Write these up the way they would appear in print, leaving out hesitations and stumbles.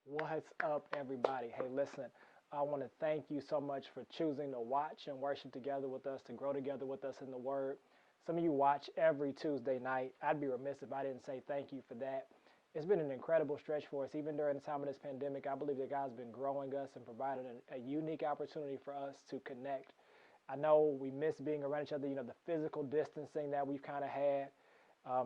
What's up, everybody? Hey, listen, I want to thank you so much for choosing to watch and worship together with us, to grow together with us in the Word. Some of you watch every Tuesday night. I'd be remiss if I didn't say thank you for that. It's been an incredible stretch for us, even during the time of this pandemic. I believe that God's been growing us and providing a unique opportunity for us to connect. I know we miss being around each other. The physical distancing that we've kind of had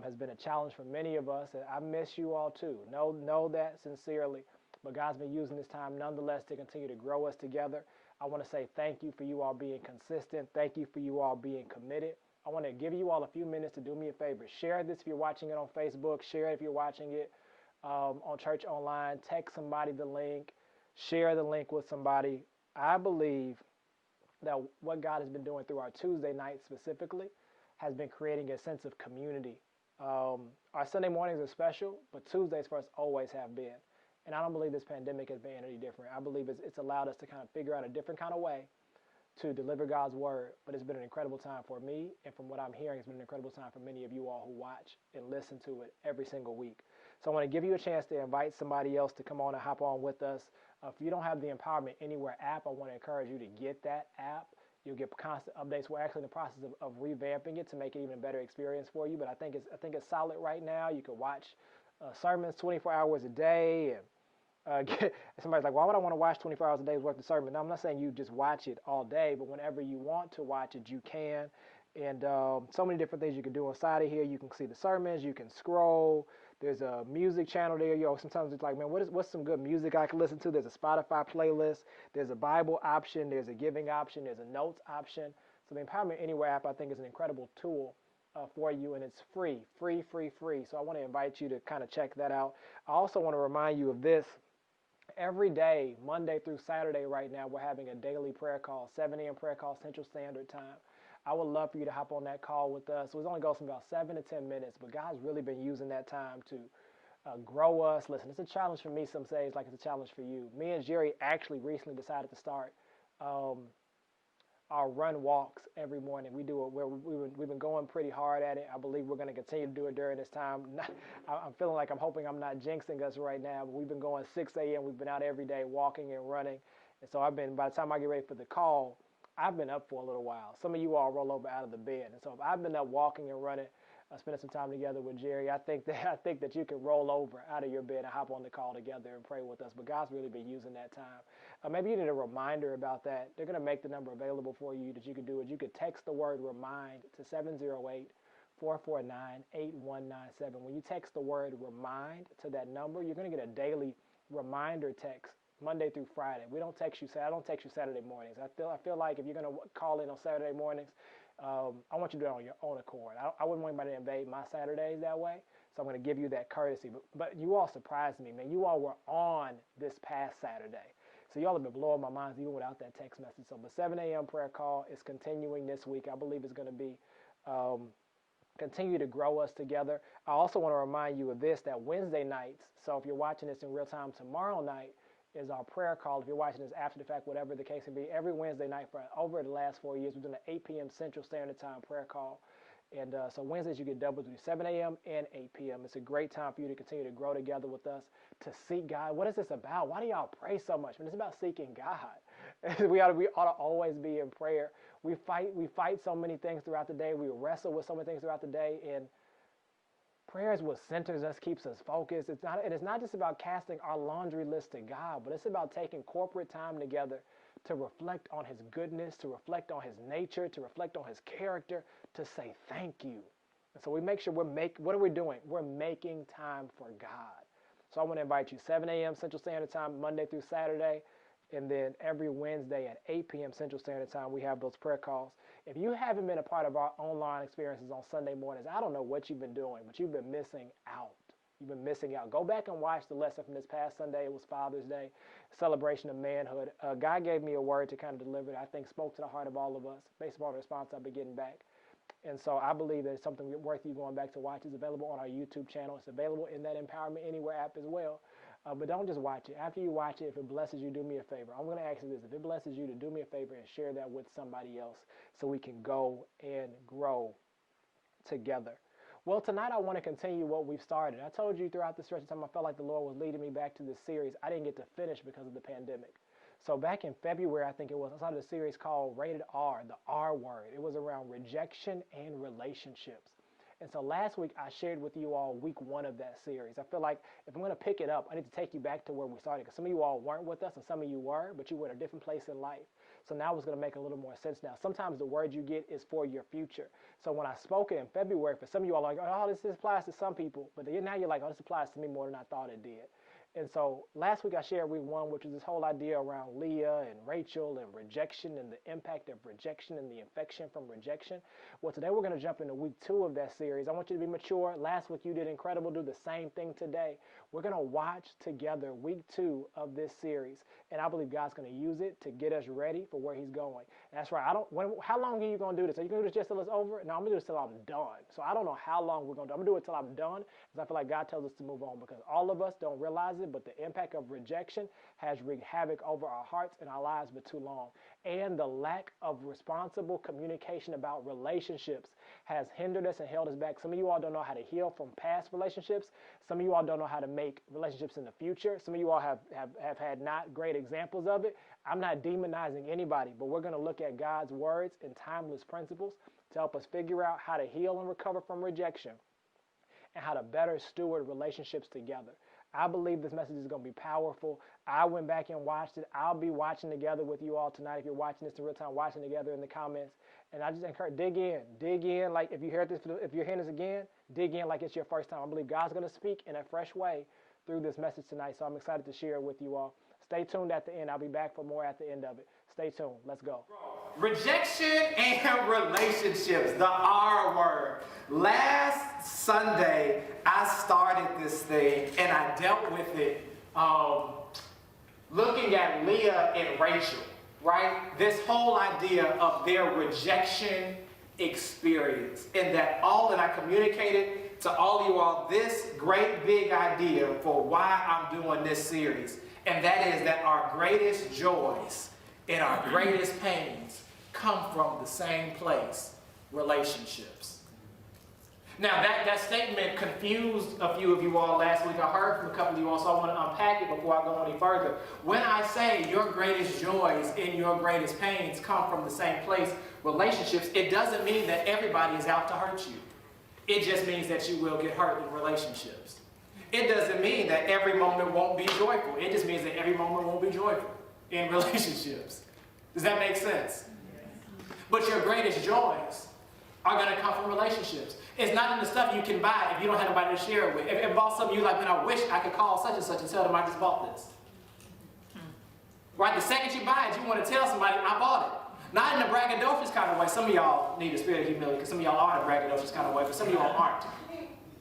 has been a challenge for many of us. And I miss you all too. Know that sincerely. But God's been using this time nonetheless to continue to grow us together. I want to say thank you for you all being consistent. Thank you for you all being committed. I want to give you all a few minutes to do me a favor. Share this if you're watching it on Facebook. Share it if you're watching it on Church Online. Text somebody the link. Share the link with somebody. I believe that what God has been doing through our Tuesday nights specifically has been creating a sense of community. Our Sunday mornings are special, but Tuesdays for us always have been. And I don't believe this pandemic has been any different. I believe it's allowed us to kind of figure out a different kind of way to deliver God's word. But it's been an incredible time for me, and from what I'm hearing, it's been an incredible time for many of you all who watch and listen to it every single week. So I want to give you a chance to invite somebody else to come on and hop on with us. If you don't have the Empowerment Anywhere app, I want to encourage you to get that app. You'll get constant updates. We're actually in the process of revamping it to make it even a better experience for you. But I think it's solid right now. You can watch sermons 24 hours a day. And somebody's like, why would I want to watch 24 hours a day's worth of sermon? Now, I'm not saying you just watch it all day, but whenever you want to watch it, you can. And so many different things you can do inside of here. You can see the sermons. You can scroll. There's a music channel there. Sometimes it's like, man, what's some good music I can listen to? There's a Spotify playlist. There's a Bible option. There's a giving option. There's a notes option. So the Empowerment Anywhere app, I think, is an incredible tool for you, and it's free. So I want to invite you to kind of check that out. I also want to remind you of this. Every day, Monday through Saturday right now, we're having a daily prayer call, 7 a.m. prayer call, Central Standard Time. I would love for you to hop on that call with us. It only goes from about 7 to 10 minutes, but God's really been using that time to grow us. Listen, it's a challenge for me some days, like it's a challenge for you. Me and Jerry actually recently decided to start our run walks every morning. We do it where we've been going pretty hard at it. I believe we're going to continue to do it during this time. I'm feeling like I'm hoping I'm not jinxing us right now, but we've been going 6 a.m. We've been out every day walking and running. And so by the time I get ready for the call, I've been up for a little while. Some of you all roll over out of the bed. And so if I've been up walking and running, spending some time together with Jerry, I think that you can roll over out of your bed and hop on the call together and pray with us. But God's really been using that time. Maybe you need a reminder about that. They're going to make the number available for you that you can do it. You could text the word REMIND to 708-449-8197. When you text the word REMIND to that number, you're going to get a daily reminder text Monday through Friday. We don't text you. I don't text you Saturday mornings. I feel like if you're going to call in on Saturday mornings, I want you to do it on your own accord. I wouldn't want anybody to invade my Saturdays that way. So I'm going to give you that courtesy. But you all surprised me, man. You all were on this past Saturday. So you all have been blowing my mind even without that text message. So the 7 a.m. prayer call is continuing this week. I believe it's going to be continue to grow us together. I also want to remind you of this, that Wednesday nights, so if you're watching this in real time tomorrow night, is our prayer call. If you're watching this after the fact, whatever the case may be, every Wednesday night for over the last 4 years, we're doing an 8 p.m. Central Standard Time prayer call. And so Wednesdays you get double duty, 7 a.m. and 8 p.m. It's a great time for you to continue to grow together with us, to seek God. What is this about? Why do y'all pray so much? It's about seeking God. we ought to always be in prayer. We fight so many things throughout the day. We wrestle with so many things throughout the day, and prayer is what centers us, keeps us focused. It's not just about casting our laundry list to God, but it's about taking corporate time together to reflect on His goodness, to reflect on His nature, to reflect on His character, to say thank you. And so we make sure what are we doing? We're making time for God. So I want to invite you, 7 a.m. Central Standard Time, Monday through Saturday. And then every Wednesday at 8 p.m. Central Standard Time, we have those prayer calls. If you haven't been a part of our online experiences on Sunday mornings, I don't know what you've been doing, but you've been missing out. You've been missing out. Go back and watch the lesson from this past Sunday. It was Father's Day, celebration of manhood. God gave me a word to kind of deliver that I think spoke to the heart of all of us based upon the response I've been getting back. And so I believe that it's something worth you going back to watch. It's available on our YouTube channel. It's available in that Empowerment Anywhere app as well. But don't just watch it. After you watch it, if it blesses you, do me a favor. I'm going to ask you this. If it blesses you, to do me a favor and share that with somebody else so we can go and grow together. Well, tonight I want to continue what we've started. I told you throughout the stretch of time I felt like the Lord was leading me back to this series. I didn't get to finish because of the pandemic. So back in February, I think it was, I started a series called Rated R, the R word. It was around rejection and relationships. And so last week I shared with you all week 1 of that series. I feel like if I'm going to pick it up, I need to take you back to where we started, because some of you all weren't with us and some of you were, but you were at a different place in life. So now it's going to make a little more sense now. Sometimes the word you get is for your future. So when I spoke it in February, for some of you all, like, oh, this applies to some people. But then now you're like, oh, this applies to me more than I thought it did. And so last week I shared week 1, which was this whole idea around Leah and Rachel and rejection and the impact of rejection and the infection from rejection. Well, today we're going to jump into week 2 of that series. I want you to be mature. Last week you did incredible. Do the same thing today. We're going to watch together week 2 of this series. And I believe God's going to use it to get us ready for where he's going. That's right. How long are you going to do this? Are you going to do this just till it's over? No, I'm going to do this till I'm done. So I don't know how long we're going to do. I'm going to do it till I'm done, because I feel like God tells us to move on, because all of us don't realize it, but the impact of rejection has wreaked havoc over our hearts and our lives for too long. And the lack of responsible communication about relationships has hindered us and held us back. Some of you all don't know how to heal from past relationships. Some of you all don't know how to make relationships in the future. Some of you all have had not great examples of it. I'm not demonizing anybody, but we're going to look at God's words and timeless principles to help us figure out how to heal and recover from rejection and how to better steward relationships together. I believe this message is going to be powerful. I went back and watched it. I'll be watching together with you all tonight. If you're watching this in real time, watching together in the comments. And I just encourage, dig in. Like if you're hearing this again, dig in like it's your first time. I believe God's going to speak in a fresh way through this message tonight. So I'm excited to share it with you all. Stay tuned at the end. I'll be back for more at the end of it. Stay tuned. Let's go. Rejection and relationships, the R word. Last Sunday, I started this thing and I dealt with it looking at Leah and Rachel, right? This whole idea of their rejection experience, and that I communicated to all you all this great big idea for why I'm doing this series. And that is that our greatest joys and our greatest pains come from the same place, relationships. Now that statement confused a few of you all last week. I heard from a couple of you all, so I want to unpack it before I go any further. When I say your greatest joys and your greatest pains come from the same place, relationships, it doesn't mean that everybody is out to hurt you. It just means that you will get hurt in relationships. It doesn't mean that every moment won't be joyful. It just means that every moment won't be joyful in relationships. Does that make sense? But your greatest joys are going to come from relationships. It's not in the stuff you can buy if you don't have anybody to share it with. If it bought something you like, man, I wish I could call such and such and tell them I just bought this. Right? The second you buy it, you want to tell somebody, I bought it. Not in a braggadocious kind of way. Some of y'all need a spirit of humility, because some of y'all are in a braggadocious kind of way, but some of y'all aren't.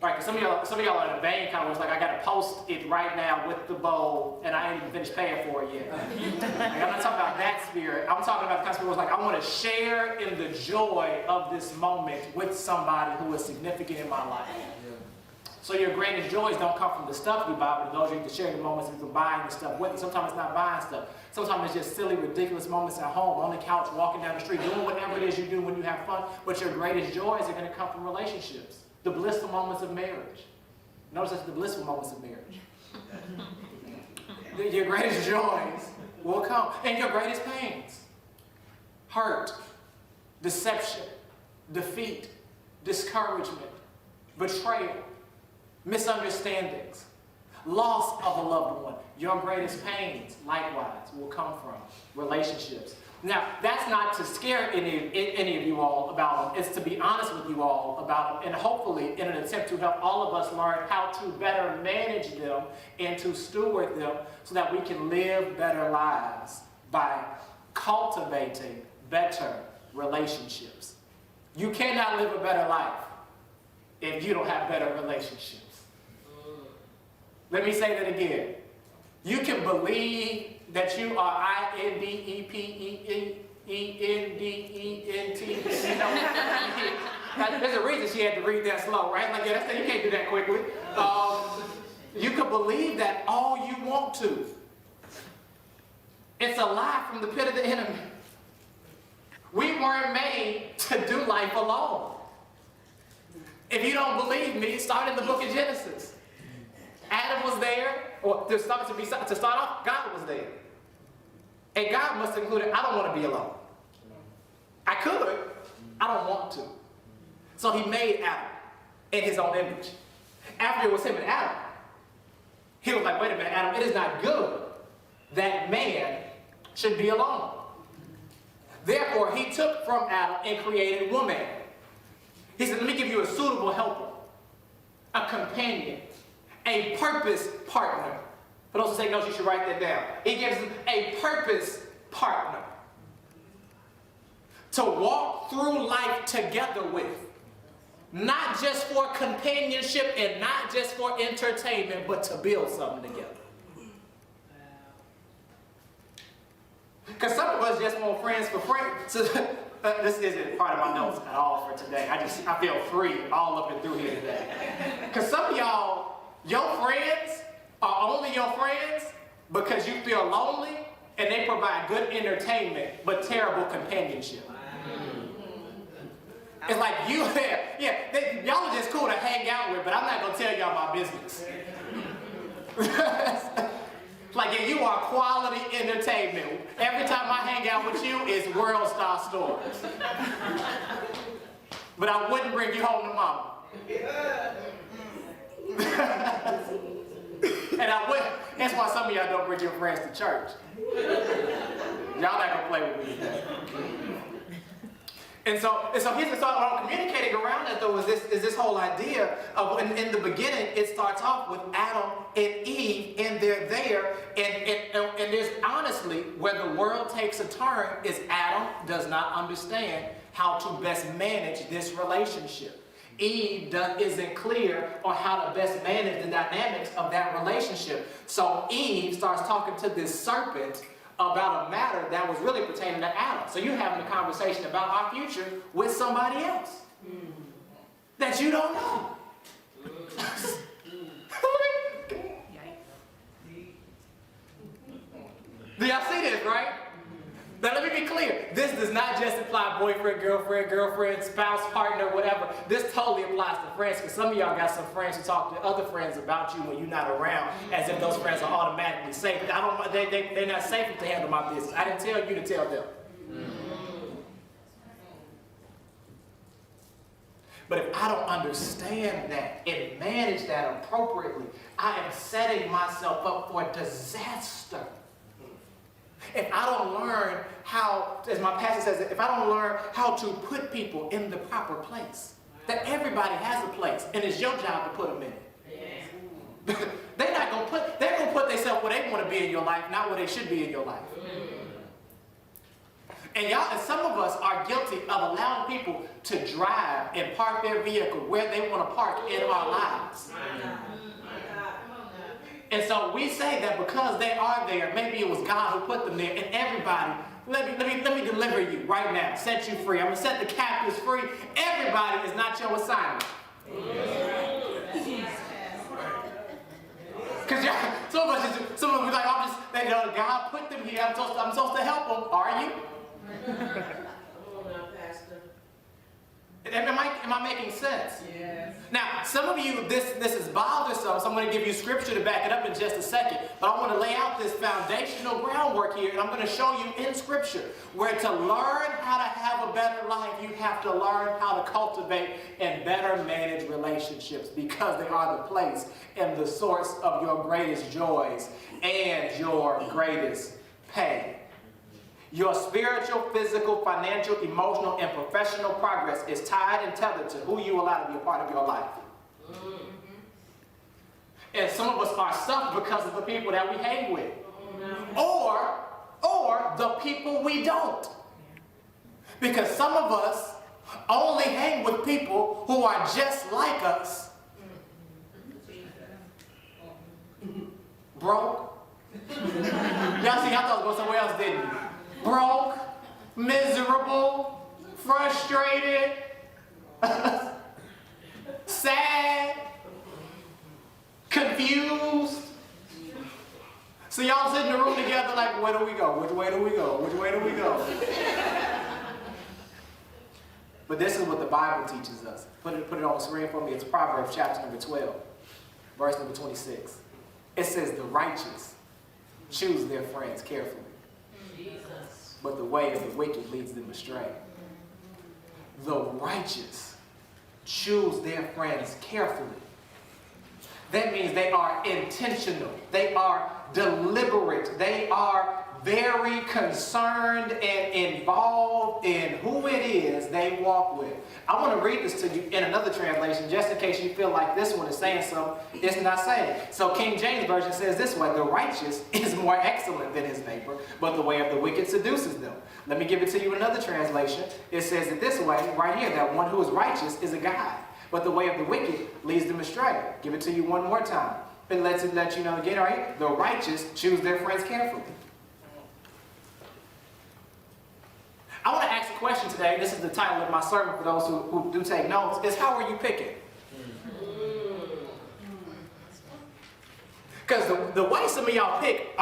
Right, because some of y'all are in a vain kind of way. It's like, I got to post it right now with the bowl, and I ain't even finished paying for it yet. Like, I'm not talking about that spirit. I'm talking about the kind of spirit where it's like, I want to share in the joy of this moment with somebody who is significant in my life. So your greatest joys don't come from the stuff you buy, but those you can share the moments of buying the stuff with. Sometimes it's not buying stuff. Sometimes it's just silly, ridiculous moments at home, on the couch, walking down the street, doing whatever it is you do when you have fun. But your greatest joys are going to come from relationships. The blissful moments of marriage. Notice that's the blissful moments of marriage. Your greatest joys will come. And your greatest pains. Hurt, deception, defeat, discouragement, betrayal, misunderstandings, loss of a loved one. Your greatest pains, likewise, will come from relationships. Now, that's not to scare any of you all about them. It's to be honest with you all about them, and hopefully in an attempt to help all of us learn how to better manage them and to steward them so that we can live better lives by cultivating better relationships. You cannot live a better life if you don't have better relationships. Let me say that again. You can believe that you are INDEPENDENT. There's a reason she had to read that slow, right? Like, yeah, you can't do that quickly. You can believe that all you want to. It's a lie from the pit of the enemy. We weren't made to do life alone. If you don't believe me, start in the book of Genesis. Adam was there. Or to start off, God was there. And God must have included, I don't want to be alone. I could, I don't want to. So he made Adam in his own image. After it was him and Adam, he was like, wait a minute, Adam, it is not good that man should be alone. Therefore, he took from Adam and created woman. He said, let me give you a suitable helper, a companion, a purpose partner. For those who say no, you should write that down. He gives them a purpose partner to walk through life together with. Not just for companionship and not just for entertainment, but to build something together. Because some of us just want friends for friends. So, this isn't part of my notes at all for today. I feel free all up and through here today. Because some of y'all, your friends are only your friends because you feel lonely and they provide good entertainment but terrible companionship. It's like y'all are just cool to hang out with, but I'm not going to tell y'all my business. Like, if you are quality entertainment, every time I hang out with you, it's world star stories. But I wouldn't bring you home to mama. And I would. That's why some of y'all don't bring your friends to church. Y'all not going to play with me today. And so here's the thought. What I'm communicating around that, though, is this whole idea of, in the beginning, it starts off with Adam and Eve, and they're there, and there's honestly, where the world takes a turn is Adam does not understand how to best manage this relationship. Eve isn't clear on how to best manage the dynamics of that relationship. So Eve starts talking to this serpent about a matter that was really pertaining to Adam. So you're having a conversation about our future with somebody else that you don't know. Do y'all see this, right? Now let me be clear. This does not just apply boyfriend, girlfriend, spouse, partner, whatever. This totally applies to friends, because some of y'all got some friends who talk to other friends about you when you're not around, as if those friends are automatically safe. They're not safe to handle my business. I didn't tell you to tell them. But if I don't understand that and manage that appropriately, I am setting myself up for disaster. If I don't learn how, as my pastor says, if I don't learn how to put people in the proper place, that everybody has a place, and it's your job to put them in it. They're going to put themselves where they want to be in your life, not where they should be in your life. And some of us are guilty of allowing people to drive and park their vehicle where they want to park in our lives. And so we say that because they are there, maybe it was God who put them there, and everybody, let me deliver you right now, set you free. I'm going to set the captives free. Everybody is not your assignment. Because some of us be like, God put them here, I'm supposed to help them. Are you? Am I making sense? Yes. Now, some of you, this is bothersome, so I'm going to give you scripture to back it up in just a second. But I want to lay out this foundational groundwork here, and I'm going to show you in scripture where to learn how to have a better life, you have to learn how to cultivate and better manage relationships, because they are the place and the source of your greatest joys and your greatest pain. Your spiritual, physical, financial, emotional, and professional progress is tied and tethered to who you allow to be a part of your life. Mm-hmm. And some of us are stuck because of the people that we hang with. Mm-hmm. Or the people we don't. Because some of us only hang with people who are just like us. Broke. Y'all see, I thought I was going somewhere else, didn't you? Broke, miserable, frustrated, sad, confused. So y'all sit in the room together like, where do we go? Which way do we go? Which way do we go? But this is what the Bible teaches us. Put it on the screen for me. It's Proverbs chapter number 12, verse number 26. It says, the righteous choose their friends carefully, but the way of the wicked leads them astray. The righteous choose their friends carefully. That means they are intentional. They are deliberate. They are very concerned and involved in who it is they walk with. I want to read this to you in another translation, just in case you feel like this one is saying something it's not saying. So King James Version says this way, the righteous is more excellent than his neighbor, but the way of the wicked seduces them. Let me give it to you in another translation. It says it this way, right here, that one who is righteous is a guide, but the way of the wicked leads them astray. Give it to you one more time. It lets you know again, right? The righteous choose their friends carefully. I want to ask a question today. This is the title of my sermon for those who do take notes. Is how are you picking? Because the way some of y'all pick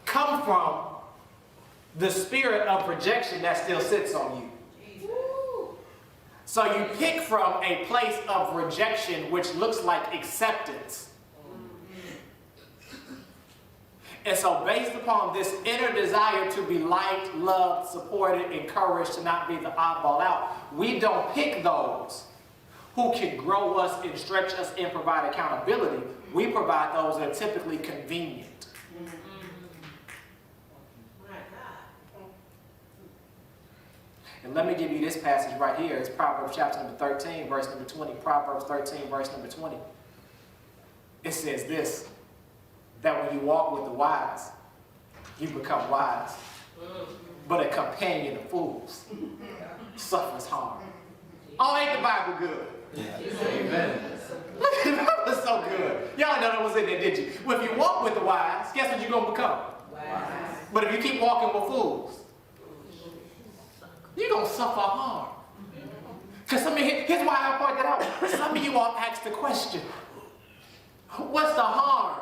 come from the spirit of projection that still sits on you. So you pick from a place of rejection which looks like acceptance. And so based upon this inner desire to be liked, loved, supported, encouraged, to not be the oddball out, we don't pick those who can grow us and stretch us and provide accountability. We provide those that are typically convenient. And let me give you this passage right here. It's Proverbs chapter number 13, verse number 20. Proverbs 13, verse number 20. It says this, that when you walk with the wise, you become wise. But a companion of fools suffers harm. Oh, ain't the Bible good? Amen. Look at that, was so good. Y'all know that was in there, did you? Well, if you walk with the wise, guess what you're going to become? Wise. But if you keep walking with fools, you're going to suffer harm. Because here's why I point that out. Some of you all ask the question, what's the harm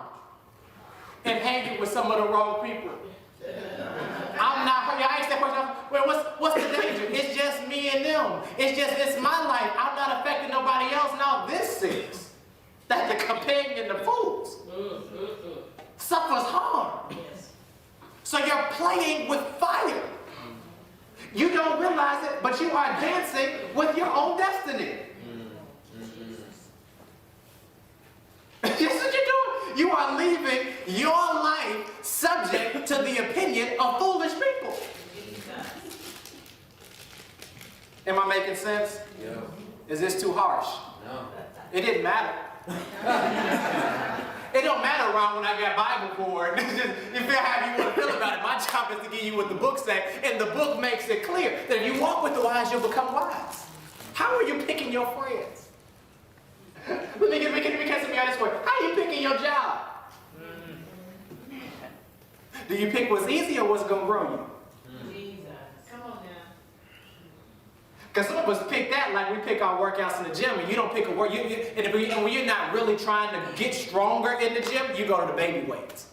in hanging with some of the wrong people? I'm not, y'all ask that question, well, what's the danger? It's just me and them. It's my life. I'm not affecting nobody else. Now this is that the companion of fools suffers harm. So you're playing with fire. You don't realize it, but you are dancing with your own destiny. That's what you're doing. You are leaving your life subject to the opinion of foolish people. Am I making sense? Yeah. Is this too harsh? No. It didn't matter. It don't matter around when I got Bible for it. You feel how you want to feel about it. My job is to give you what the book says, and the book makes it clear that if you walk with the wise, you'll become wise. How are you picking your friends? Let me catch me on this way. How are you picking your job? Do you pick what's easy or what's going to grow you? Jesus. Come on now. Because some of us pick that like we pick our workouts in the gym, and you don't pick a work. And when you're not really trying to get stronger in the gym, you go to the baby weights.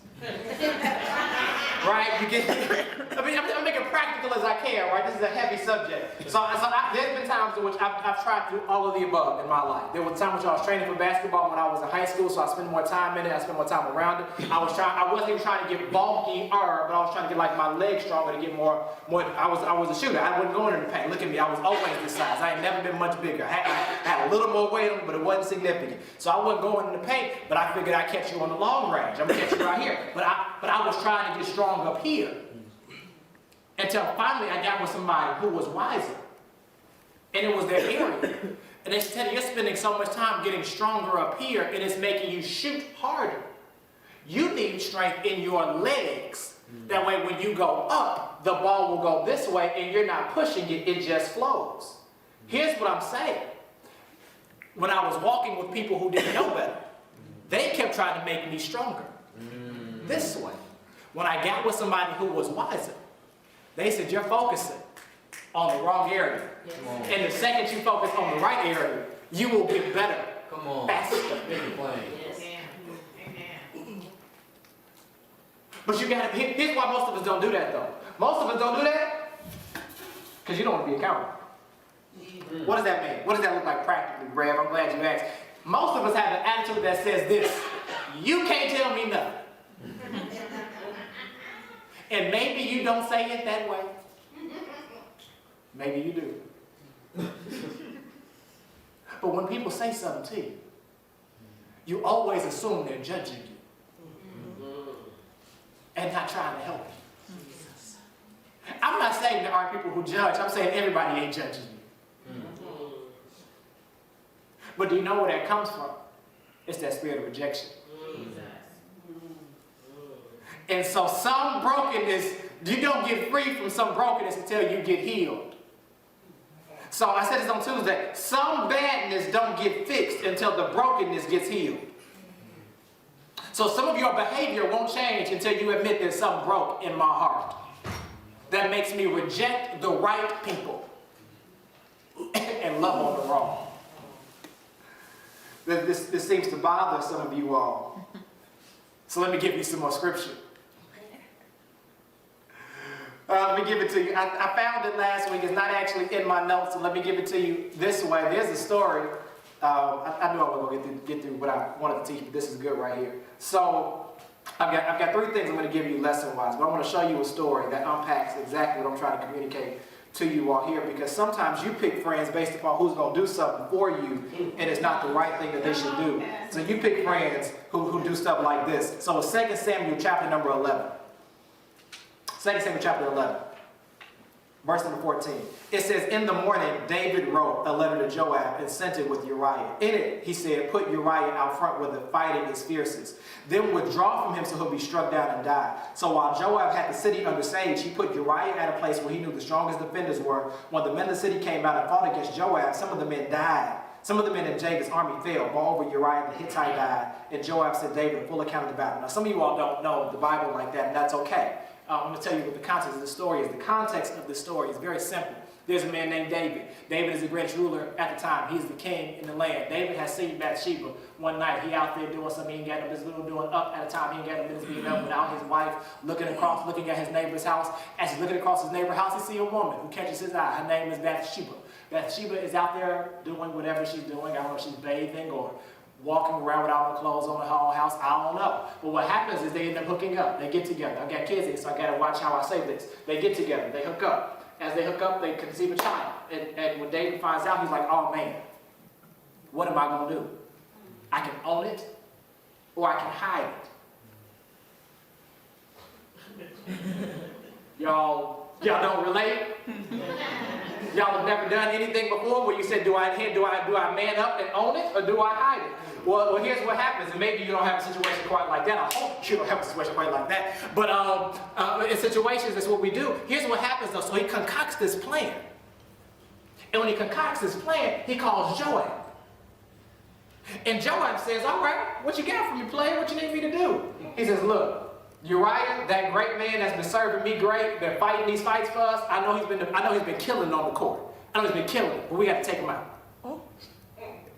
Right? I'm making practical as I can, right? This is a heavy subject. So there's been times in which I've tried to do all of the above in my life. There was a time in which I was training for basketball when I was in high school, so I spent more time in it. I spent more time around it. I wasn't even trying to get bulkier, but I was trying to get like my legs stronger to get more. I was a shooter. I wasn't going in the paint. Look at me. I was always this size. I ain't never been much bigger. I had a little more weight on me, but it wasn't significant. So I wasn't going in the paint, but I figured I'd catch you on the long range. I'm gonna catch you right here. But I was trying to get strong up here. Until finally I got with somebody who was wiser. And it was their area. And they said, you're spending so much time getting stronger up here, and it's making you shoot harder. You need strength in your legs. That way when you go up, the ball will go this way, and you're not pushing it, it just flows. Here's what I'm saying. When I was walking with people who didn't know better, they kept trying to make me stronger. This way. When I got with somebody who was wiser, they said, you're focusing on the wrong area. Yes. And the second you focus on the right area, you will get better. Come on. Faster. Yes. Amen. But you gotta, here's why most of us don't do that though. Most of us don't do that because you don't want to be accountable. What does that mean? What does that look like practically, Rev? I'm glad you asked. Most of us have an attitude that says this: you can't tell me nothing. And maybe you don't say it that way. Maybe you do. But when people say something to you, you always assume they're judging you and not trying to help you. I'm not saying there aren't people who judge. I'm saying everybody ain't judging you. But do you know where that comes from? It's that spirit of rejection. And so some brokenness, you don't get free from some brokenness until you get healed. So I said this on Tuesday, some badness don't get fixed until the brokenness gets healed. So some of your behavior won't change until you admit there's something broke in my heart that makes me reject the right people and love on the wrong. This seems to bother some of you all. So let me give you some more scripture. Let me give it to you. I found it last week. It's not actually in my notes, so let me give it to you this way. There's a story. I knew I wasn't going to get through what I wanted to teach, but this is good right here. So I've got three things I'm going to give you lesson-wise, but I want to show you a story that unpacks exactly what I'm trying to communicate to you all here, because sometimes you pick friends based upon who's going to do something for you, and it's not the right thing that they should do. So you pick friends who do stuff like this. So 2 Samuel chapter number 11. 2 Samuel chapter 11, verse number 14. It says, in the morning, David wrote a letter to Joab and sent it with Uriah. In it, he said, put Uriah out front where the fighting is fiercest. Then withdraw from him so he'll be struck down and die. So while Joab had the city under siege, he put Uriah at a place where he knew the strongest defenders were. When the men of the city came out and fought against Joab, some of the men died. Some of the men in David's army fell. Moreover, Uriah the Hittite died, and Joab sent David a full account of the battle. Now, some of you all don't know the Bible like that, and that's okay. I'm going to tell you what the context of the story is. The context of the story is very simple. There's a man named David. David is the greatest ruler at the time. He's the king in the land. David has seen Bathsheba one night. He out there doing something. He ain't got no business doing up at a time. He ain't got no business being up without his wife, looking at his neighbor's house. As he's looking across his neighbor's house, he sees a woman who catches his eye. Her name is Bathsheba. Bathsheba is out there doing whatever she's doing. I don't know if she's bathing or walking around without no clothes on the whole house. I don't know. But what happens is they end up hooking up. They get together. I've got kids here, so I got to watch how I say this. They get together. They hook up. As they hook up, they conceive a child. And when David finds out, he's like, oh man, what am I going to do? I can own it or I can hide it. Y'all don't relate? Y'all have never done anything before where you said, do I man up and own it, or do I hide it? Well, here's what happens, and maybe you don't have a situation quite like that. I hope you don't have a situation quite like that. But in situations, that's what we do. Here's what happens, though. So he concocts this plan. And when he concocts this plan, he calls Joab. And Joab says, all right, what you got for me, player? What you need me to do? He says, look, Uriah, that great man that's been serving me great, been fighting these fights for us, I know he's been killing on the court. I know he's been killing, but we got to take him out.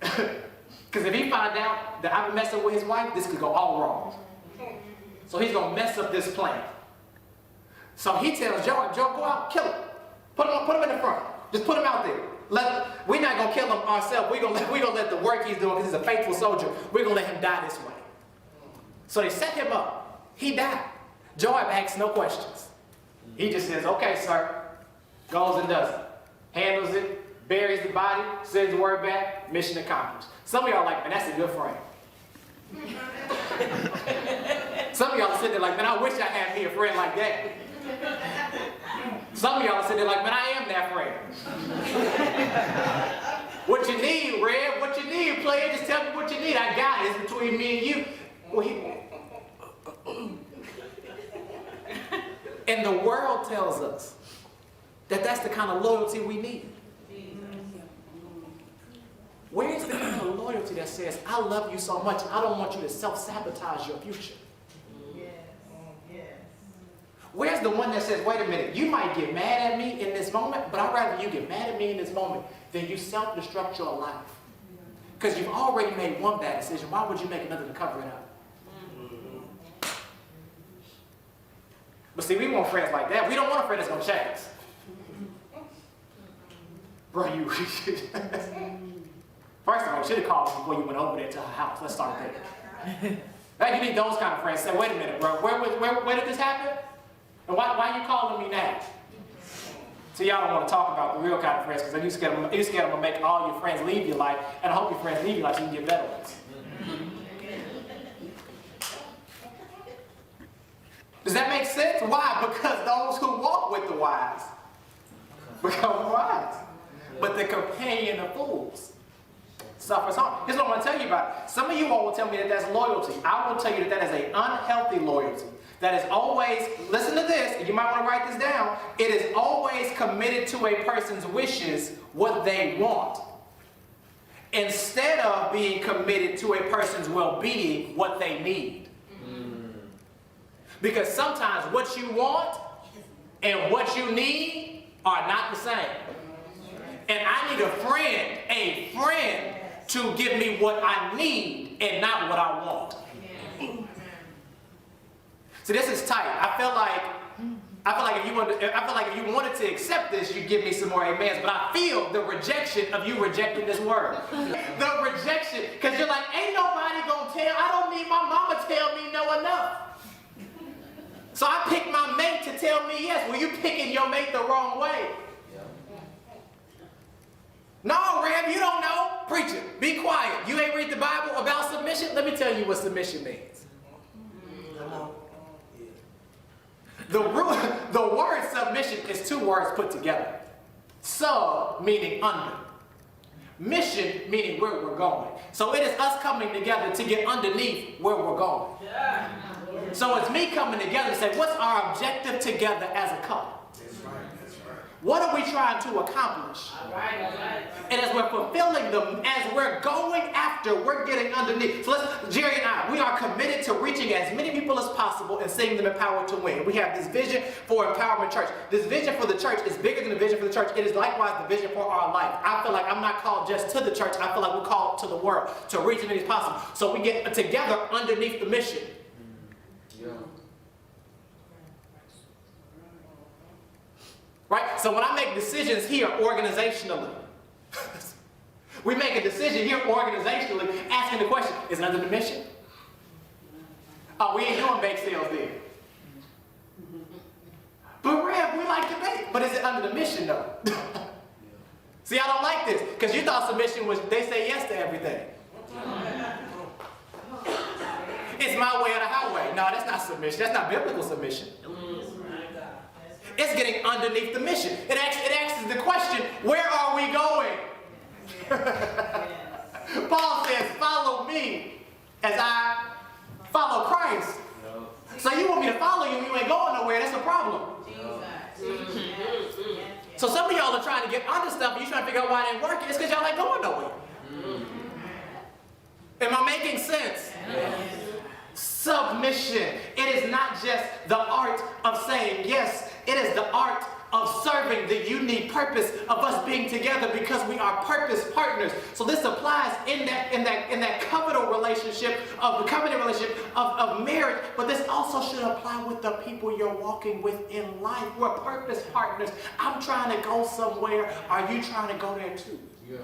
Because if he find out that I've been messing with his wife, this could go all wrong. So he's going to mess up this plan. So he tells Joab, Joe, go out, kill him. Put him in the front. Just put him out there. We're not going to kill him ourselves. We're going to let the work he's doing, because he's a faithful soldier, we're going to let him die this way. So they set him up. He died. Joab asks no questions. He just says, okay, sir. Goes and does it. Handles it, buries the body, sends the word back, mission accomplished. Some of y'all are like, man, that's a good friend. Some of y'all are sitting there like, man, I wish I had me a friend like that. Some of y'all are sitting there like, man, I am that friend. What you need, Red? What you need, player? Just tell me what you need. I got it. It's between me and you. Well, and the world tells us that that's the kind of loyalty we need. Where is the kind of loyalty that says, I love you so much, I don't want you to self-sabotage your future? Yes. Where's the one that says, wait a minute, you might get mad at me in this moment, but I'd rather you get mad at me in this moment than you self-destruct your life. Because you've already made one bad decision. Why would you make another to cover it up? But see, we want friends like that. We don't want a friend that's going to check us. Bro, you first of all, you should have called me before you went over there to her house. Let's start there. Like, you need those kind of friends. Say, wait a minute, bro. Where did this happen? And why are you calling me now? So y'all don't want to talk about the real kind of friends, because you scared them to make all your friends leave your life, and I hope your friends leave your life so you can get better ones. Does that make sense? Why? Because those who walk with the wise become wise. But the companion of fools suffers harm. Here's what I want to tell you about. Some of you all will tell me that that's loyalty. I will tell you that that is an unhealthy loyalty. That is always, listen to this, and you might want to write this down, it is always committed to a person's wishes, what they want, instead of being committed to a person's well-being, what they need. Because sometimes what you want and what you need are not the same. And I need a friend to give me what I need and not what I want. So this is tight. I feel like if you wanted to accept this, you'd give me some more amens. But I feel the rejection of you rejecting this word. The rejection, because you're like, ain't nobody gonna tell. I don't need my mama tell me no enough. So I pick my mate to tell me yes. Well, you picking your mate the wrong way. No, Rev, you don't know. Preacher, be quiet. You ain't read the Bible about submission? Let me tell you what submission means. The word submission is two words put together. Sub meaning under. Mission meaning where we're going. So it is us coming together to get underneath where we're going. So it's me coming together to say, what's our objective together as a couple? What are we trying to accomplish? And as we're fulfilling them, as we're going after, we're getting underneath. So Jerry and I, we are committed to reaching as many people as possible and seeing them empowered to win. We have this vision for Empowerment Church. This vision for the church is bigger than the vision for the church. It is likewise the vision for our life. I feel like I'm not called just to the church. I feel like we're called to the world, to reach as many as possible. So we get together underneath the mission. Right? So when I make decisions here organizationally, we make a decision here organizationally asking the question, is it under the mission? Oh, we ain't doing bake sales there. But Rev, we like to bake. But is it under the mission though? See, I don't like this. Because you thought submission was they say yes to everything. It's my way or the highway. No, that's not submission. That's not biblical submission. It's getting underneath the mission. It asks the question, where are we going? Paul says, follow me as I follow Christ. No. So you want me to follow you and you ain't going nowhere, that's a problem. So some of y'all are trying to get under stuff and you're trying to figure out why it ain't working. It's because y'all ain't going nowhere. Am I making sense? Yes. Submission. It is not just the art of saying yes. It is the art of serving the unique purpose of us being together because we are purpose partners. So this applies in that covenant relationship of marriage, but this also should apply with the people you're walking with in life. We're purpose partners. I'm trying to go somewhere. Are you trying to go there too? Yeah.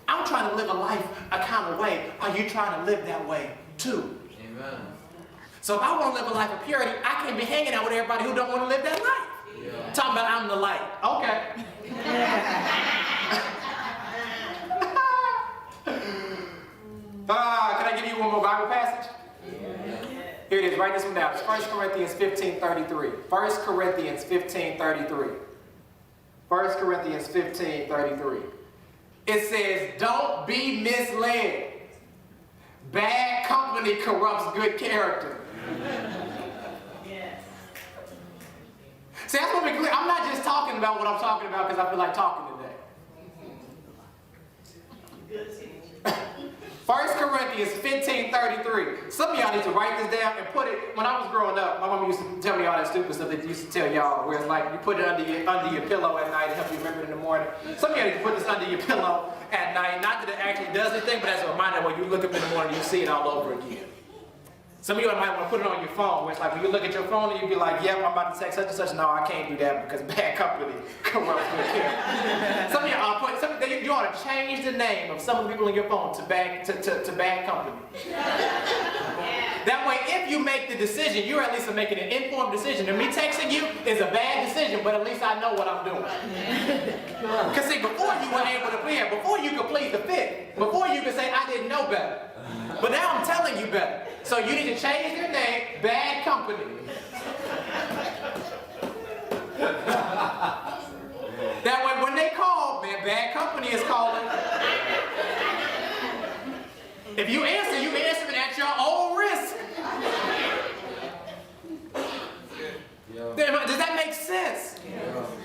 I'm trying to live a life a kind of way. Are you trying to live that way too? Amen. So if I want to live a life of purity, I can't be hanging out with everybody who don't want to live that life. Yeah. Talking about I'm the light. Okay. Can I give you one more Bible passage? Yeah. Here it is. Write this one down. It's 1 Corinthians 15:33. 1 Corinthians 15:33. 1 Corinthians 15:33. It says, don't be misled. Bad company corrupts good character. See, that's what we're clear. I'm not just talking about what I'm talking about because I feel like talking today. 1 Corinthians 15:33. Some of y'all need to write this down and put it. When I was growing up, my mom used to tell me all that stupid stuff that used to tell y'all, where it's like you put it under your pillow at night to help you remember it in the morning. Some of y'all need to put this under your pillow at night. Not that it actually does anything, but as a reminder when you look up in the morning, you see it all over again. Some of you might want to put it on your phone, where it's like when you look at your phone and you be like, yep, I'm about to text such and such. No, I can't do that because bad company corrupts good character. Some of you ought to change the name of some of the people in your phone to bad company. That way, if you make the decision, you're at least making an informed decision. And me texting you is a bad decision, but at least I know what I'm doing. Because see, before you were able to clear, before you could plead the fifth, before you could say, I didn't know better. But now I'm telling you better. So you need to change your name, bad company. That way when they call, man, bad company is calling. If you answer, you answer it at your own risk. Does that make sense?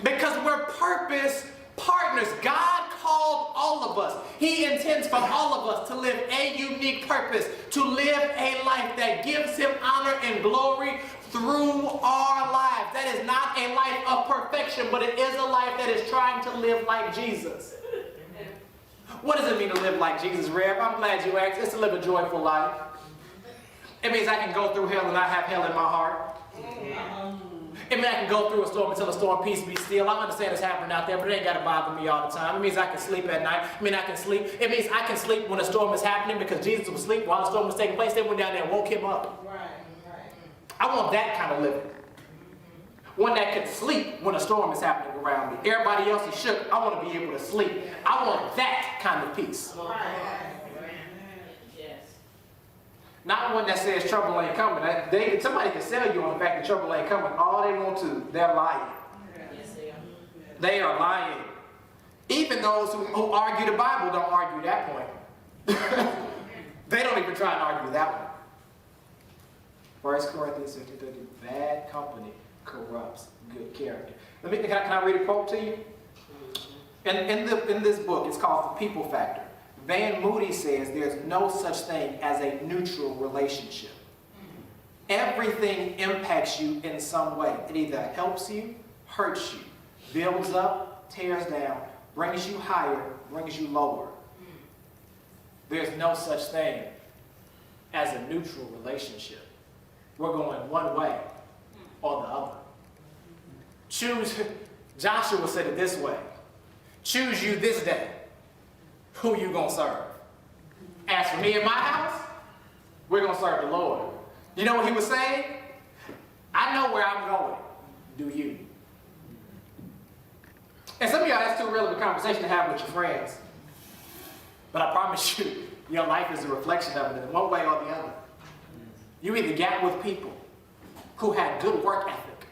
Because we're purpose partners. God called all of us. He intends for all of us to live a unique purpose, to live a life that gives Him honor and glory through our lives. That is not a life of perfection, but it is a life that is trying to live like Jesus. What does it mean to live like Jesus, Rev? I'm glad you asked. It's to live a joyful life. It means I can go through hell and not have hell in my heart. It means I can go through a storm until the storm peace be still. I understand it's happening out there, but it ain't got to bother me all the time. It means I can sleep at night. It means I can sleep. It means I can sleep when a storm is happening because Jesus was asleep while the storm was taking place. They went down there and woke Him up. I want that kind of living. One that can sleep when a storm is happening around me. Everybody else is shook. I want to be able to sleep. I want that kind of peace. Not one that says trouble ain't coming. Somebody can sell you on the fact that trouble ain't coming all they want to. They're lying. They are lying. Even those who argue the Bible don't argue that point. They don't even try and argue that one. 1 Corinthians 15:30, bad company corrupts good character. Can I read a quote to you? In this book, it's called The People Factor. Van Moody says there's no such thing as a neutral relationship. Everything impacts you in some way. It either helps you, hurts you, builds up, tears down, brings you higher, brings you lower. There's no such thing as a neutral relationship. We're going one way or the other. Joshua said it this way. Choose you this day who you gonna serve. As for me and my house, we're gonna serve the Lord. You know what he was saying? I know where I'm going. Do you? And some of y'all, that's too real of a conversation to have with your friends. But I promise you, your life is a reflection of it in one way or the other. You either got with people who had good work ethic,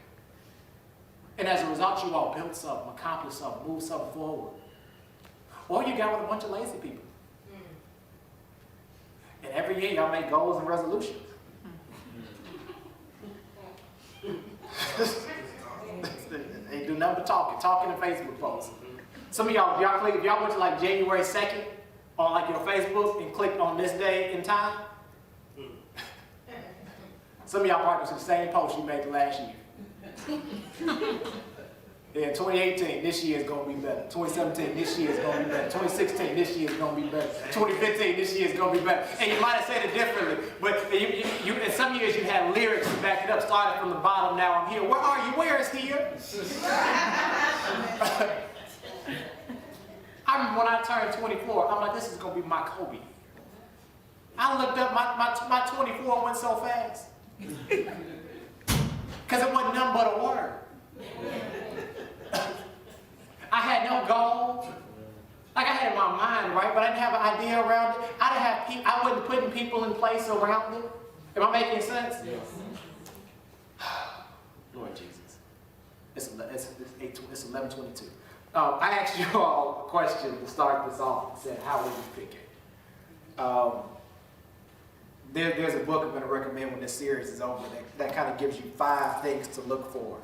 and as a result, you all built something, accomplished something, moved something forward. Or you got with a bunch of lazy people. And every year, y'all make goals and resolutions. They do nothing but talking and Facebook posts. Some of y'all, if y'all went to like January 2nd on like your Facebook and clicked on this day and time, some of y'all probably see the same post you made the last year. Yeah, 2018, this year is going to be better. 2017, this year is going to be better. 2016, this year is going to be better. 2015, this year is going to be better. And you might have said it differently, but in some years you had lyrics to back it up. Started from the bottom, now I'm here. Where are you? Where is here? I remember when I turned 24, I'm like, this is going to be my Kobe. I looked up, my 24 went so fast. Because it wasn't nothing but a word. I had no goal. Like I had in my mind, right? But I didn't have an idea around it. I wasn't putting people in place around it. Am I making sense? Yes. Lord Jesus. It's 11:22. I asked you all a question to start this off and said, how would you pick it? There's a book I'm going to recommend when this series is over that kind of gives you 5 things to look for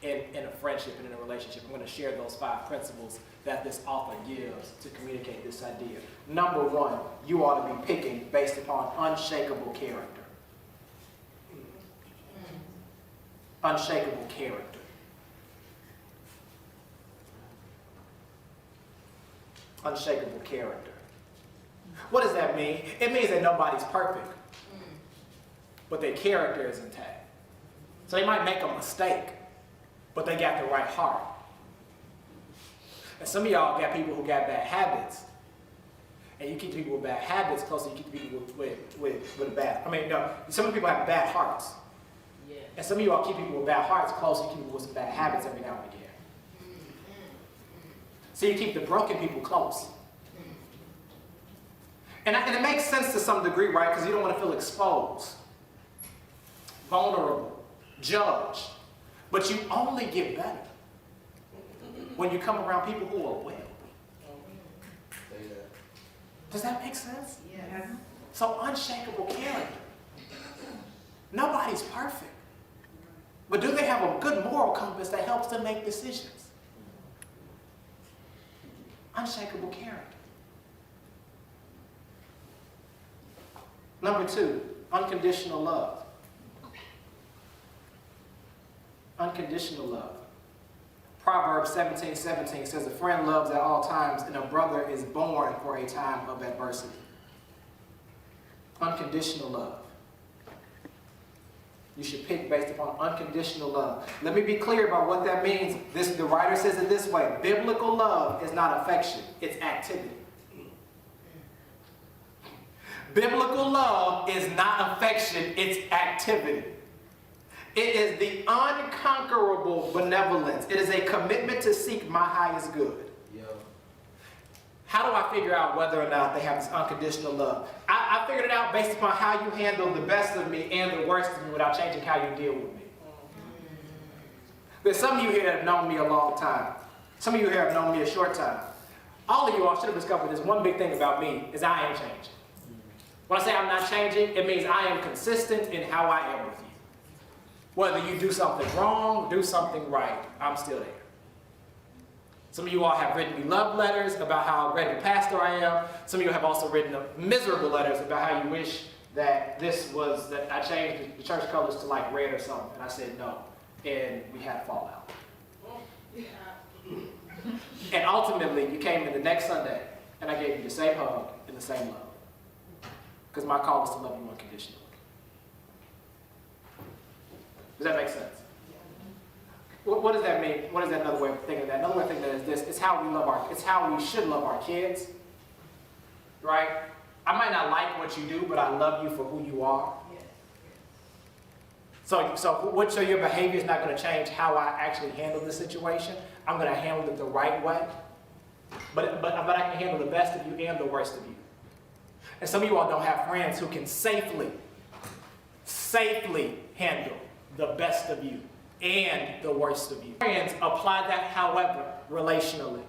in a friendship and in a relationship. I'm going to share those 5 principles that this author gives to communicate this idea. Number 1, you ought to be picking based upon unshakable character. Unshakable character. Unshakable character. What does that mean? It means that nobody's perfect. but their character is intact. So they might make a mistake, but they got the right heart. And some of y'all got people who got bad habits. And you keep the people with bad habits closer than you keep the people with a bad, some people have bad hearts. Yes. And some of y'all keep people with bad hearts closer than you keep people with some bad habits every now and again. So you keep the broken people close. And it makes sense to some degree, right? Because you don't want to feel exposed, vulnerable, judged. But you only get better when you come around people who are well. Does that make sense? Yes. So unshakable character. Nobody's perfect. But do they have a good moral compass that helps them make decisions? Unshakable character. Number 2, unconditional love. Unconditional love. Proverbs 17:17 says, a friend loves at all times, and a brother is born for a time of adversity. Unconditional love. You should pick based upon unconditional love. Let me be clear about what that means. The writer says it this way. Biblical love is not affection, it's activity. Biblical love is not affection, it's activity. It is the unconquerable benevolence. It is a commitment to seek my highest good. How do I figure out whether or not they have this unconditional love? I figured it out based upon how you handle the best of me and the worst of me without changing how you deal with me. There's some of you here that have known me a long time. Some of you here have known me a short time. All of you all should have discovered this one big thing about me is I am changing. When I say I'm not changing, it means I am consistent in how I am with you. Whether you do something wrong, do something right, I'm still there. Some of you all have written me love letters about how great of a pastor I am. Some of you have also written miserable letters about how you wish that that I changed the church colors to like red or something. And I said no. And we had a fallout. And ultimately, you came in the next Sunday, and I gave you the same hug and the same love. Because my call is to love you unconditionally. Does that make sense? What does that mean? What is that another way of thinking of that? Another way of thinking of that is this. It's how we should love our kids. Right? I might not like what you do, but I love you for who you are. So your behavior is not going to change how I actually handle the situation. I'm going to handle it the right way. But I can handle the best of you and the worst of you. And some of you all don't have friends who can safely handle the best of you and the worst of you. Friends apply that, however, relationally.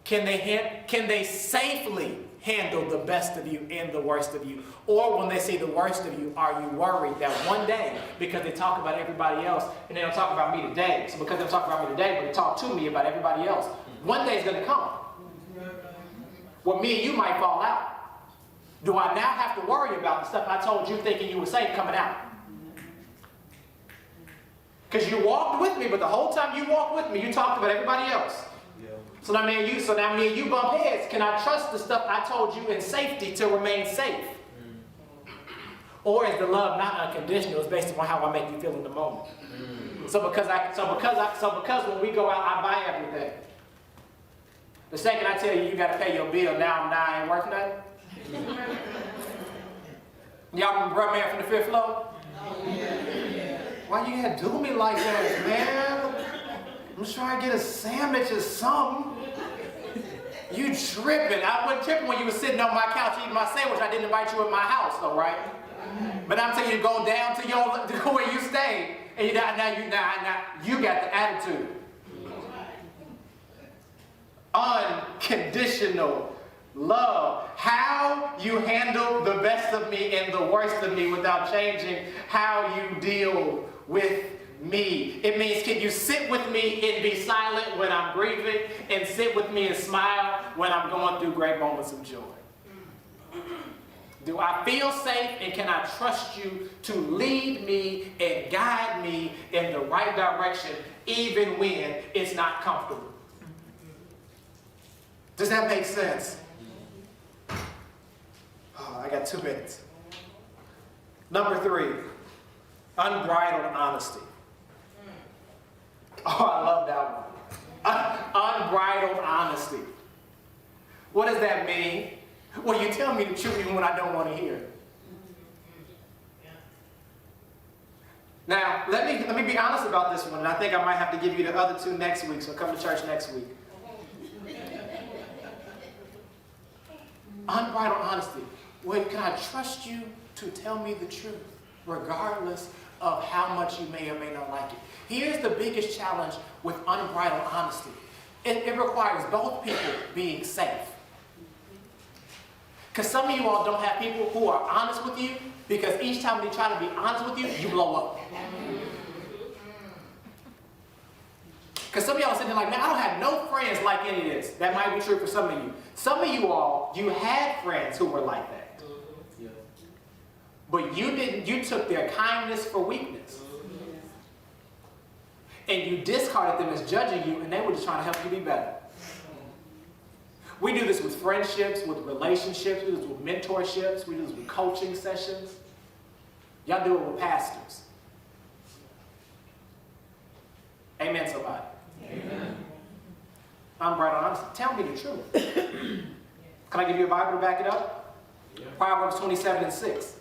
Can they safely handle the best of you and the worst of you? Or when they say the worst of you, are you worried that one day, because they talk about everybody else, and they don't talk about me today, so because they talk about me today, but they talk to me about everybody else, one day is going to come where me and you might fall out. Do I now have to worry about the stuff I told you thinking you were safe coming out? Because you walked with me, but the whole time you walked with me, you talked about everybody else. Yeah. So now me and you bump heads. Can I trust the stuff I told you in safety to remain safe? Or is the love not unconditional? It's based upon how I make you feel in the moment. So because when we go out, I buy everything. The second I tell you got to pay your bill, now I ain't worth nothing. Y'all remember Brother Man from the fifth floor? Why you gotta do me like that, man? I'm just trying to get a sandwich or something. You tripping. I wasn't tripping when you were sitting on my couch eating my sandwich. I didn't invite you in my house, though, right? But I'm telling you to go down to where you stay, and you got the attitude. Unconditional love. How you handle the best of me and the worst of me without changing how you deal with me. It means, can you sit with me and be silent when I'm grieving, and sit with me and smile when I'm going through great moments of joy? Do I feel safe, and can I trust you to lead me and guide me in the right direction even when it's not comfortable? Does that make sense? Oh, I got 2 minutes. Number 3, unbridled honesty. Oh, I love that one. Unbridled honesty. What does that mean? Well, you tell me the truth even when I don't want to hear it. Now, let me be honest about this one, and I think I might have to give you the other 2 next week, so come to church next week. Unbridled honesty. Well, can I trust you to tell me the truth, regardless of how much you may or may not like it? Here's the biggest challenge with unbridled honesty. It requires both people being safe. Because some of you all don't have people who are honest with you, because each time they try to be honest with you, you blow up. Because some of y'all are sitting there like, man, I don't have no friends like any of this. That might be true for some of you. Some of you all, you had friends who were like that. But you didn't, you took their kindness for weakness. And you discarded them as judging you, and they were just trying to help you be better. We do this with friendships, with relationships, we do this with mentorships, we do this with coaching sessions. Y'all do it with pastors. Amen, somebody. Amen. Unbridled honesty. Tell me the truth. Can I give you a Bible to back it up? Yeah. Proverbs 27:6.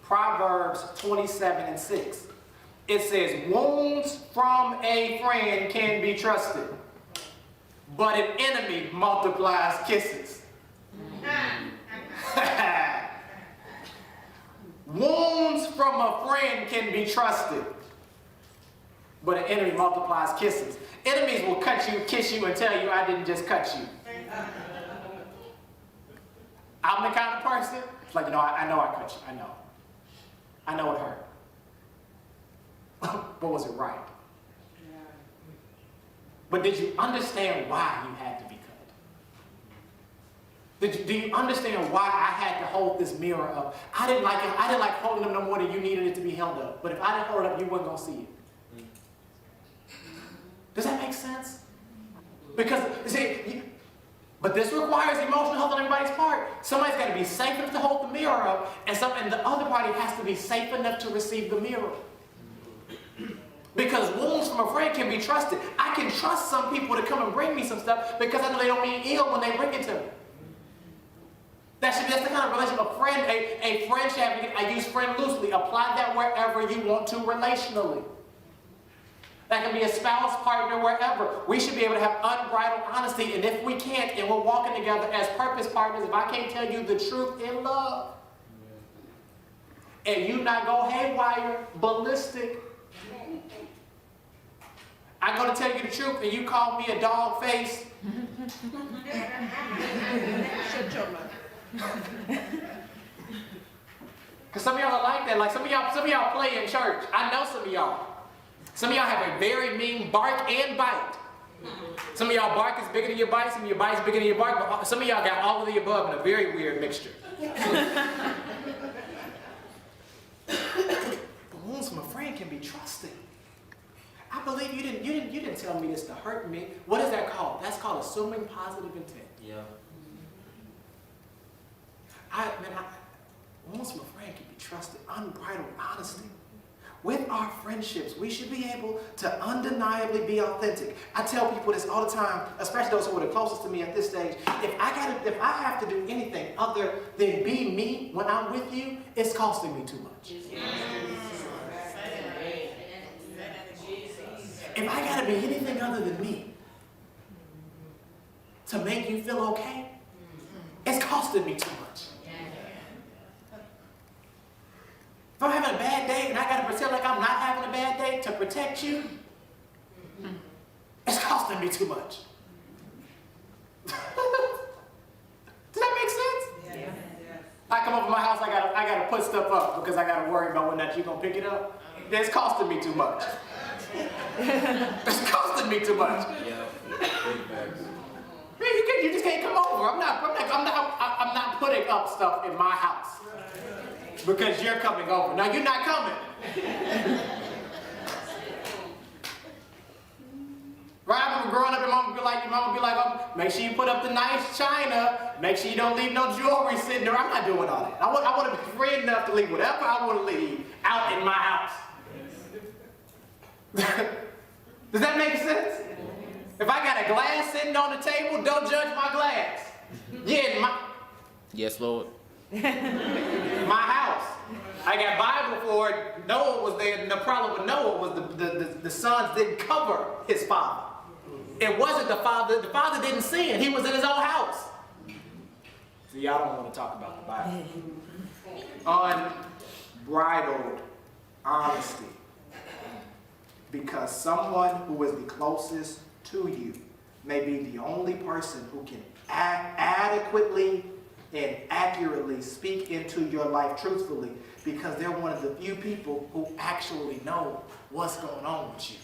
Proverbs 27:6. It says, wounds from a friend can be trusted, but an enemy multiplies kisses. Wounds from a friend can be trusted, but an enemy multiplies kisses. Enemies will cut you, kiss you, and tell you, I didn't just cut you. I'm the kind of person, it's like, I know I cut you. I know. I know it hurt. But was it right? But did you understand why you had to be cut? Do you understand why I had to hold this mirror up? I didn't like it. I didn't like holding it no more than you needed it to be held up. But if I didn't hold it up, you weren't going to see it. Does that make sense? Because, see, but this requires emotional health on everybody's part. Somebody's got to be safe enough to hold the mirror up, and the other party has to be safe enough to receive the mirror. Because wounds from a friend can be trusted. I can trust some people to come and bring me some stuff because I know they don't mean ill when they bring it to me. That's the kind of relationship, a friendship, I use friend loosely. Apply that wherever you want to relationally. That can be a spouse, partner, wherever. We should be able to have unbridled honesty, and if we can't, and we're walking together as purpose partners, if I can't tell you the truth in love, and you not go haywire, ballistic, I'm going to tell you the truth, and you call me a dog face. Shut your mouth. Because some of y'all are like that. Like some of y'all play in church. I know some of y'all. Some of y'all have a very mean bark and bite. Some of y'all bark is bigger than your bite. Some of your bite is bigger than your bark. But some of y'all got all of the above in a very weird mixture. But wounds from a friend can be trusted. I believe you didn't tell me this to hurt me. What is that called? That's called assuming positive intent. Yeah. Wounds from a friend can be trusted. Unbridled honesty. With our friendships, we should be able to undeniably be authentic. I tell people this all the time, especially those who are the closest to me at this stage. If I have to do anything other than be me when I'm with you, it's costing me too much. If I gotta be anything other than me to make you feel okay, it's costing me too much. If I'm having a bad day and I gotta pretend like I'm not having a bad day to protect you, it's costing me too much. Does that make sense? Yeah. I come over to my house, I gotta put stuff up because I gotta worry about whether or not you're gonna pick it up. It's costing me too much. It's costing me too much. Yeah. You just can't come over. I'm not putting up stuff in my house because you're coming over. No, you're not coming. Right? I remember growing up, your mom would be like, oh, make sure you put up the nice china. Make sure you don't leave no jewelry sitting there. I'm not doing all that. I want to be free enough to leave whatever I want to leave out in my house. Does that make sense? If I got a glass sitting on the table, don't judge my glass. Yeah, Yes, Lord. my house. I got Bible for it. Noah was there. And the problem with Noah was the sons didn't cover his father. It wasn't the father. The father didn't see it. He was in his own house. So y'all don't want to talk about the Bible. Unbridled honesty. Because someone who is the closest to you may be the only person who can adequately and accurately speak into your life truthfully, because they're one of the few people who actually know what's going on with you.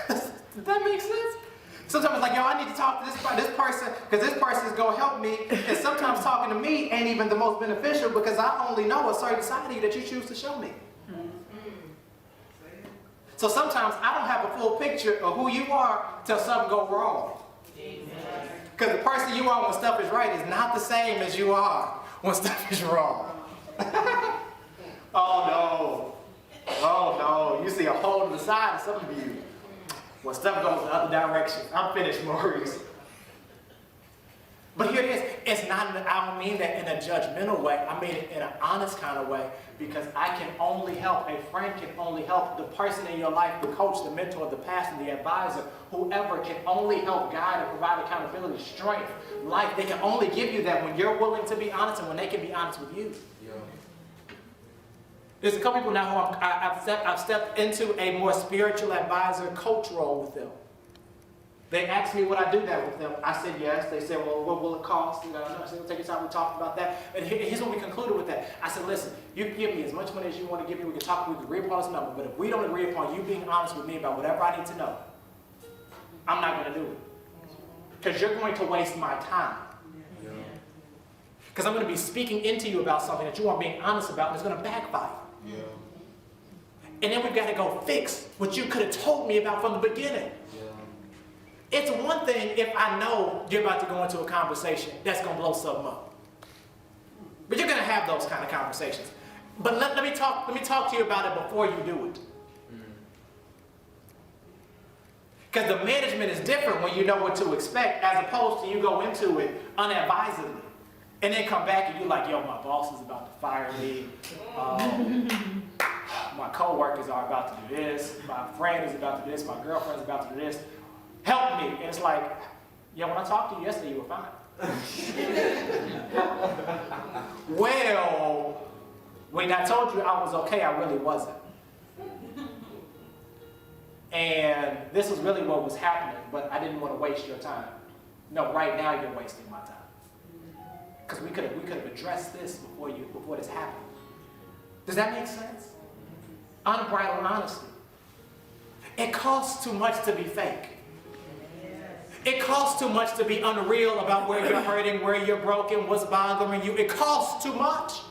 Does that make sense? Sometimes it's like, yo, I need to talk to this person because this person is going to help me. And sometimes talking to me ain't even the most beneficial because I only know a certain side of you that you choose to show me. So sometimes I don't have a full picture of who you are till something goes wrong. Because the person you are when stuff is right is not the same as you are when stuff is wrong. Oh no. Oh no. You see a hole in the side of some of you when stuff goes the other direction. I'm finished, Maurice. But here it is. It's not, I don't mean that in a judgmental way. I mean it in an honest kind of way, because I can only help, a friend can only help, the person in your life, the coach, the mentor, the pastor, the advisor, whoever can only help guide and provide accountability, strength, life. They can only give you that when you're willing to be honest and when they can be honest with you. Yeah. There's a couple people now who I've stepped into a more spiritual advisor coach role with them. They asked me would I do that with them. I said yes. They said, well, what will it cost? I said, take your time. We talked about that. And here's what we concluded with that. I said, listen, you can give me as much money as you want to give me. We can talk. We can agree upon this number. But if we don't agree upon you being honest with me about whatever I need to know, I'm not going to do it. Because you're going to waste my time. Because I'm going to be speaking into you about something that you aren't being honest about, and it's going to backfire. Yeah. And then we've got to go fix what you could have told me about from the beginning. It's one thing if I know you're about to go into a conversation that's going to blow something up. But you're going to have those kind of conversations. But let me talk to you about it before you do it. Because the management is different when you know what to expect, as opposed to you go into it unadvisedly. And then come back and you're like, yo, my boss is about to fire me. My co-workers are about to do this. My friend is about to do this. My girlfriend is about to do this. Help me. And it's like, yeah, when I talked to you yesterday, you were fine. Well, when I told you I was okay, I really wasn't. And this is really what was happening, but I didn't want to waste your time. No, right now you're wasting my time. Because we could have addressed this before this happened. Does that make sense? Unbridled honesty. It costs too much to be fake. It costs too much to be unreal about where you're hurting, where you're broken, what's bothering you. It costs too much.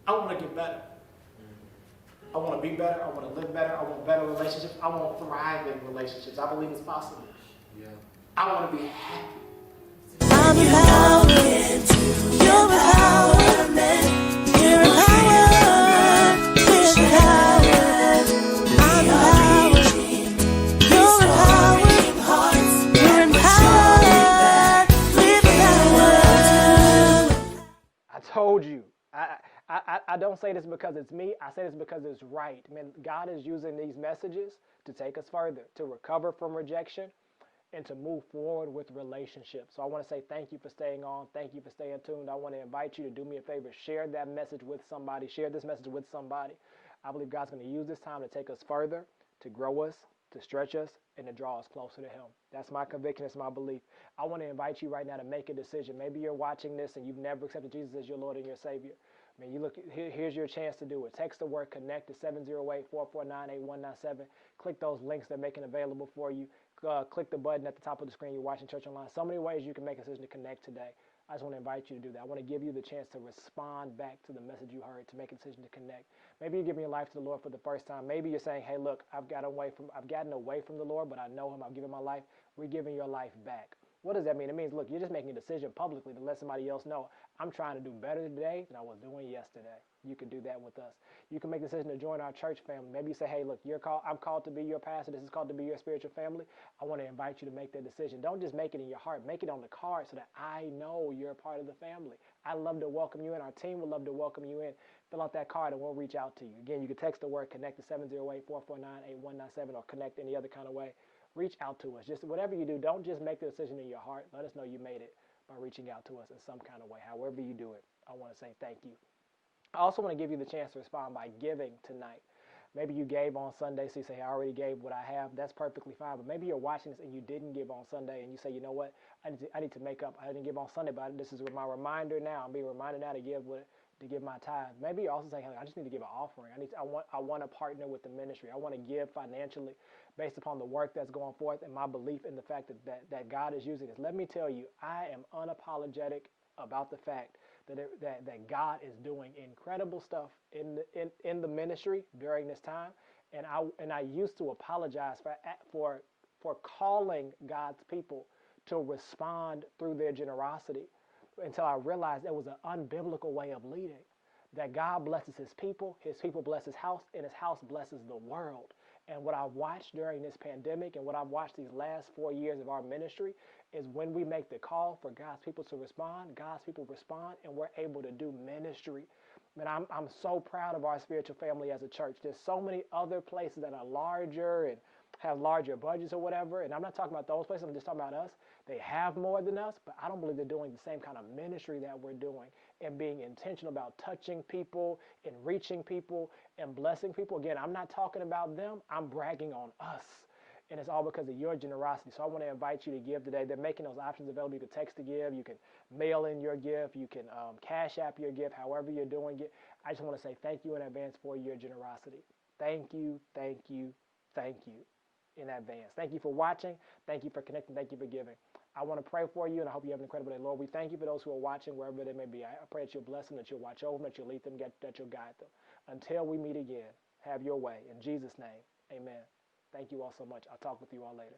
I want to get better. I want to be better. I want to live better. I want better relationships. I want to thrive in relationships. I believe it's possible. Yeah. I want to be happy. I'm empowered. You're empowered. You're empowered. We're empowered. I'm empowered. You're empowered. We're empowered. We're empowered. I told you. I don't say this because it's me. I say this because it's right. Man, God is using these messages to take us further, to recover from rejection, and to move forward with relationships. So I want to say thank you for staying on. Thank you for staying tuned. I want to invite you to do me a favor. Share that message with somebody. Share this message with somebody. I believe God's going to use this time to take us further, to grow us, to stretch us, and to draw us closer to Him. That's my conviction. It's my belief. I want to invite you right now to make a decision. Maybe you're watching this and you've never accepted Jesus as your Lord and your Savior. I mean, you look. Here's your chance to do it. Text the word CONNECT to 708-449-8197. Click those links they're making available for you. Click the button at the top of the screen. You're watching Church Online. So many ways you can make a decision to connect today. I just want to invite you to do that. I want to give you the chance to respond back to the message you heard, to make a decision to connect. Maybe you're giving your life to the Lord for the first time. Maybe you're saying, hey, look, I've gotten away from the Lord, but I know him. I've given my life. We're giving your life back. What does that mean? It means, look, you're just making a decision publicly to let somebody else know, I'm trying to do better today than I was doing yesterday. You can do that with us. You can make a decision to join our church family. Maybe you say, hey, look, I'm called to be your pastor. This is called to be your spiritual family. I want to invite you to make that decision. Don't just make it in your heart. Make it on the card so that I know you're a part of the family. I'd love to welcome you in. Our team would love to welcome you in. Fill out that card and we'll reach out to you. Again, you can text the word connect to 708-449-8197 or connect any other kind of way. Reach out to us. Just whatever you do, don't just make the decision in your heart. Let us know you made it by reaching out to us in some kind of way. However you do it, I want to say thank you. I also want to give you the chance to respond by giving tonight. Maybe you gave on Sunday, so you say, hey, I already gave what I have. That's perfectly fine. But maybe you're watching this and you didn't give on Sunday, and you say, you know what, I need to make up. I didn't give on Sunday, but this is my reminder now. I'm being reminded now to give my tithe. Maybe you also say, hey, I just need to give an offering. I want to partner with the ministry. I want to give financially based upon the work that's going forth and my belief in the fact that God is using this. Let me tell you, I am unapologetic about the fact that God is doing incredible stuff in the ministry during this time, and I used to apologize for calling God's people to respond through their generosity until I realized it was an unbiblical way of leading. That God blesses his people bless his house, and his house blesses the world. And what I've watched during this pandemic and what I've watched these last 4 years of our ministry is when we make the call for God's people to respond, God's people respond, and we're able to do ministry. Man, I'm so proud of our spiritual family as a church. There's so many other places that are larger and have larger budgets or whatever, and I'm not talking about those places, I'm just talking about us. They have more than us, but I don't believe they're doing the same kind of ministry that we're doing and being intentional about touching people and reaching people and blessing people. Again, I'm not talking about them, I'm bragging on us. And it's all because of your generosity. So I want to invite you to give today. They're making those options available. You can text to give. You can mail in your gift. You can cash app your gift, however you're doing it. I just want to say thank you in advance for your generosity. Thank you, thank you, thank you in advance. Thank you for watching. Thank you for connecting. Thank you for giving. I want to pray for you, and I hope you have an incredible day. Lord, we thank you for those who are watching, wherever they may be. I pray that you'll bless them, that you'll watch over them, that you'll lead them, that you'll guide them. Until we meet again, have your way. In Jesus' name, amen. Thank you all so much. I'll talk with you all later.